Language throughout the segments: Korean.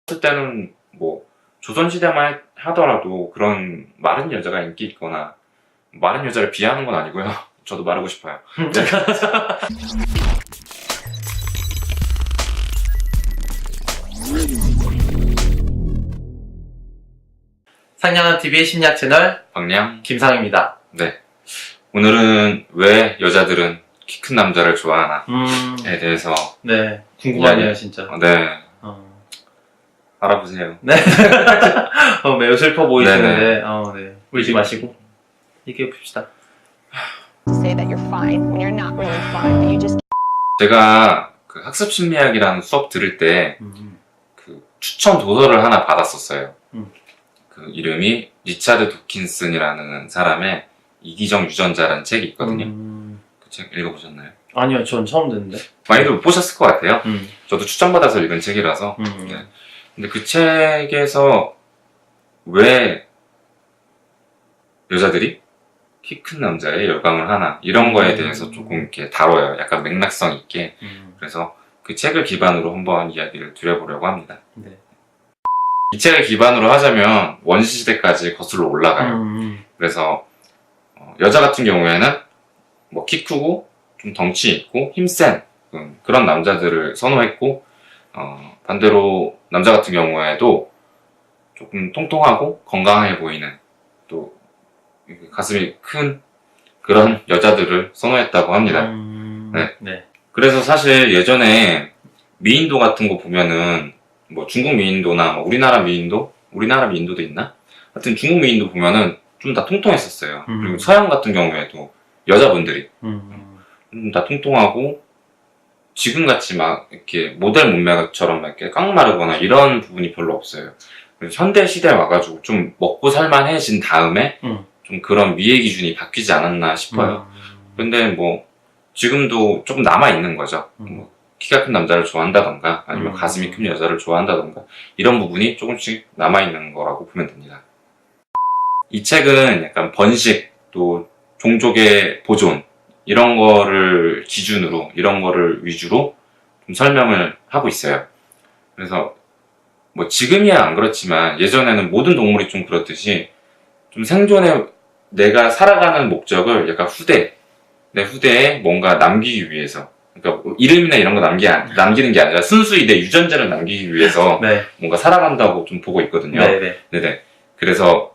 했을 때는 뭐 조선시대만 하더라도 그런 마른 여자가 인기 있거나 마른 여자를 비하하는 건 아니고요. 저도 마르고 싶어요. 네. 상냥한TV의 심리학 채널 박량 김상입니다. 네. 오늘은 왜 여자들은 키 큰 남자를 좋아하나에 대해서 네, 궁금하네요 진짜. 네. 알아보세요. 네. 매우 슬퍼 보이시는데 네네. 울지 마시고 얘기해 봅시다. say that you're fine when you're not really fine, but you just 제가 그 학습 심리학이라는 수업 들을 때 그 추천 도서를 하나 받았었어요. 그 이름이 리차드 도킨슨이라는 사람의 이기적 유전자라는 책이 있거든요. 그 책 읽어보셨나요? 아니요, 전 처음 듣는데. 많이들 보셨을 것 같아요. 저도 추천받아서 읽은 책이라서. 네. 근데 그 책에서 왜 여자들이 키 큰 남자에 열광을 하나 이런 거에 대해서 조금 이렇게 다뤄요. 약간 맥락성 있게. 그래서 그 책을 기반으로 한번 이야기를 드려보려고 합니다. 네. 이 책을 기반으로 하자면 원시시대까지 거슬러 올라가요. 그래서 여자 같은 경우에는 뭐 키 크고 좀 덩치 있고 힘센 그런 남자들을 선호했고 반대로 남자 같은 경우에도 조금 통통하고 건강해 보이는 또 가슴이 큰 그런 여자들을 선호했다고 합니다. 네. 그래서 사실 예전에 미인도 같은 거 보면은 뭐 중국 미인도나 뭐 우리나라 미인도도 있나? 하여튼 중국 미인도 보면은 좀 다 통통했었어요. 그리고 서양 같은 경우에도 여자분들이 다 통통하고 지금같이 막 이렇게 모델 몸매처럼 막 이렇게 깡마르거나 이런 부분이 별로 없어요. 그래서 현대 시대에 와가지고 좀 먹고 살만해진 다음에 좀 그런 미의 기준이 바뀌지 않았나 싶어요. 근데 뭐 지금도 조금 남아있는 거죠. 뭐 키가 큰 남자를 좋아한다던가 아니면 가슴이 큰 여자를 좋아한다던가 이런 부분이 조금씩 남아있는 거라고 보면 됩니다. 이 책은 약간 번식 또 종족의 보존 이런 거를 기준으로 이런 거를 위주로 좀 설명을 하고 있어요. 그래서 뭐 지금이야 안 그렇지만 예전에는 모든 동물이 좀 그렇듯이 좀 생존에 내가 살아가는 목적을 약간 내 후대에 뭔가 남기기 위해서 그러니까 이름이나 이런 거 남기는 게 아니라 순수히 내 유전자를 남기기 위해서 뭔가 살아간다고 좀 보고 있거든요. 네네. 그래서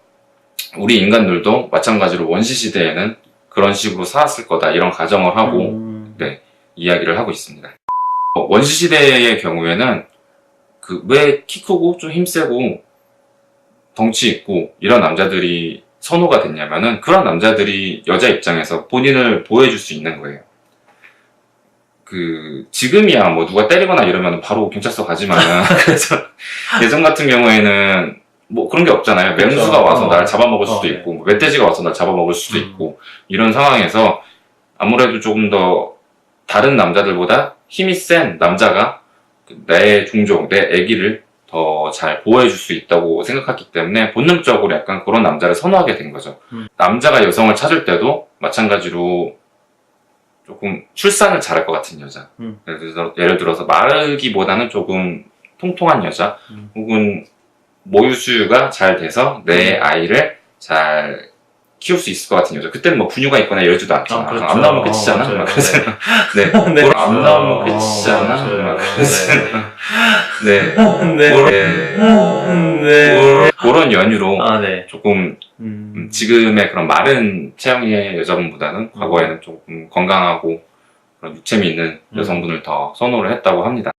우리 인간들도 마찬가지로 원시시대에는 그런 식으로 살았을 거다 이런 가정을 하고 이야기를 하고 있습니다. 원시시대의 경우에는 그 왜 키 크고 좀 힘세고 덩치 있고 이런 남자들이 선호가 됐냐면은 그런 남자들이 여자 입장에서 본인을 보여줄 수 있는 거예요. 그 지금이야 뭐 누가 때리거나 이러면 바로 경찰서 가지만 그래서 예전 같은 경우에는 뭐 그런 게 없잖아요. 맹수가 와서 날 잡아먹을 수도 있고 뭐 멧돼지가 와서 날 잡아먹을 수도 있고 이런 상황에서 아무래도 조금 더 다른 남자들보다 힘이 센 남자가 내 종족, 내 아기를 더 잘 보호해줄 수 있다고 생각했기 때문에 본능적으로 약간 그런 남자를 선호하게 된 거죠. 남자가 여성을 찾을 때도 마찬가지로 조금 출산을 잘할 것 같은 여자 예를 들어서 마르기보다는 조금 통통한 여자 혹은 모유 수유가 잘 돼서 내 아이를 잘 키울 수 있을 것 같은 여자. 그때는 뭐 분유가 있거나 이러지도 않잖아. 그렇죠. 안 나오면 끝이잖아. 막 그래서 안 나오면 끝이잖아. 막 그래서 그런 연유로 조금 지금의 그런 마른 체형의 여자분보다는 과거에는 조금 건강하고 그런 육체미 있는 여성분을 더 선호를 했다고 합니다.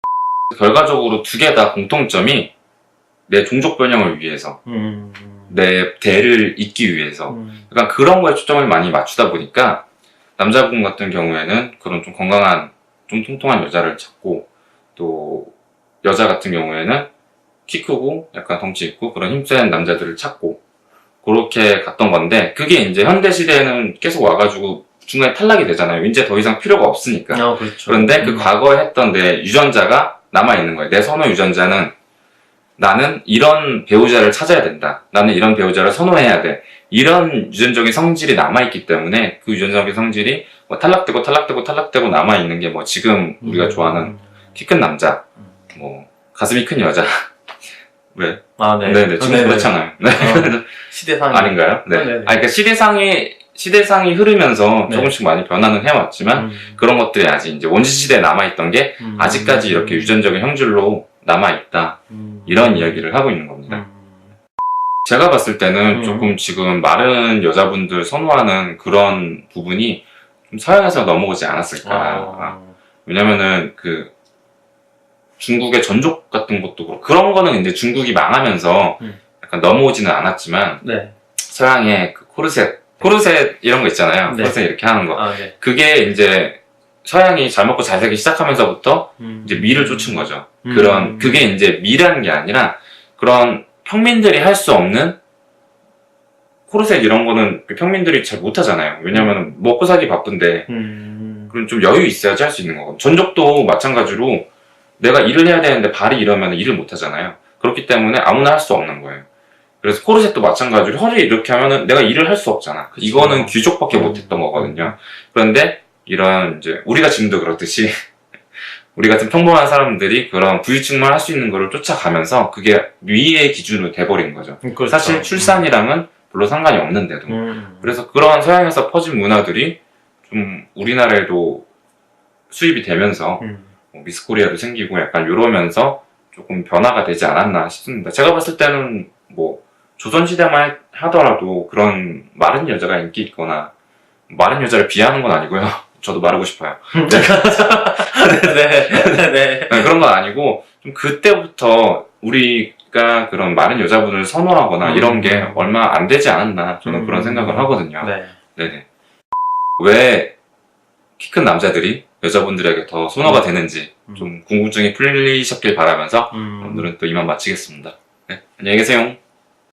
결과적으로 두 개 다 공통점이 내 종족 변형을 위해서 내 대를 잇기 위해서 약간 그런 거에 초점을 많이 맞추다 보니까 남자분 같은 경우에는 그런 좀 건강한 좀 통통한 여자를 찾고 또 여자 같은 경우에는 키 크고 약간 덩치 있고 그런 힘센 남자들을 찾고 그렇게 갔던 건데 그게 이제 현대 시대에는 계속 와가지고 중간에 탈락이 되잖아요. 이제 더 이상 필요가 없으니까. 그런데 그 과거에 했던 내 유전자가 남아있는 거예요. 내 선호 유전자는 나는 이런 배우자를 찾아야 된다. 나는 이런 배우자를 선호해야 돼. 이런 유전적인 성질이 남아있기 때문에 그 유전적인 성질이 뭐 탈락되고 남아있는 게 뭐 지금 우리가 좋아하는 키 큰 남자, 뭐 가슴이 큰 여자 왜? 아, 네. 네네, 지금 네네. 그렇잖아요. 네. 시대상이. 아닌가요? 네. 네네. 그러니까 시대상이 흐르면서 네. 조금씩 많이 변화는 해왔지만, 그런 것들이 아직 이제 원시시대에 남아있던 게, 아직까지 이렇게 유전적인 형질로 남아있다. 이런 이야기를 하고 있는 겁니다. 제가 봤을 때는 조금 지금 마른 여자분들 선호하는 그런 부분이 좀 서양에서 넘어오지 않았을까. 왜냐면은 중국의 전족 같은 것도 그렇고, 그런 거는 이제 중국이 망하면서 약간 넘어오지는 않았지만, 네. 서양의 그 코르셋 이런 거 있잖아요. 네. 코르셋 이렇게 하는 거. 아, 네. 그게 이제 서양이 잘 먹고 잘 살기 시작하면서부터 이제 미를 쫓은 거죠. 그게 이제 미라는 게 아니라 그런 평민들이 할 수 없는 코르셋 이런 거는 평민들이 잘 못하잖아요. 왜냐면은 먹고 살기 바쁜데 그런 좀 여유 있어야지 할 수 있는 거거든요. 전족도 마찬가지로 내가 일을 해야 되는데 발이 이러면 일을 못 하잖아요. 그렇기 때문에 아무나 할 수 없는 거예요. 그래서 코르셋도 마찬가지로 허리 이렇게 하면은 내가 일을 할 수 없잖아. 그쵸. 이거는 귀족밖에 못했던 거거든요. 그런데 이런 이제 우리가 지금도 그렇듯이 우리 같은 평범한 사람들이 그런 부유층만 할 수 있는 거를 쫓아가면서 그게 위의 기준으로 돼버린 거죠. 그렇죠. 사실 출산이랑은 별로 상관이 없는데도. 그래서 그런 서양에서 퍼진 문화들이 좀 우리나라에도 수입이 되면서 뭐 미스 코리아도 생기고 약간 이러면서 조금 변화가 되지 않았나 싶습니다. 제가 봤을 때는 뭐 조선시대만 하더라도 그런 마른 여자가 인기 있거나 마른 여자를 비하하는 건 아니고요. 저도 마르고 싶어요. 네. 그런 건 아니고 좀 그때부터 우리가 그런 마른 여자분을 선호하거나 이런 게 얼마 안 되지 않았나 저는 그런 생각을 하거든요. 네. 네네. 왜 키 큰 남자들이 여자분들에게 더 선호가 되는지 좀 궁금증이 풀리셨길 바라면서 오늘은 또 이만 마치겠습니다. 네, 안녕히 계세요.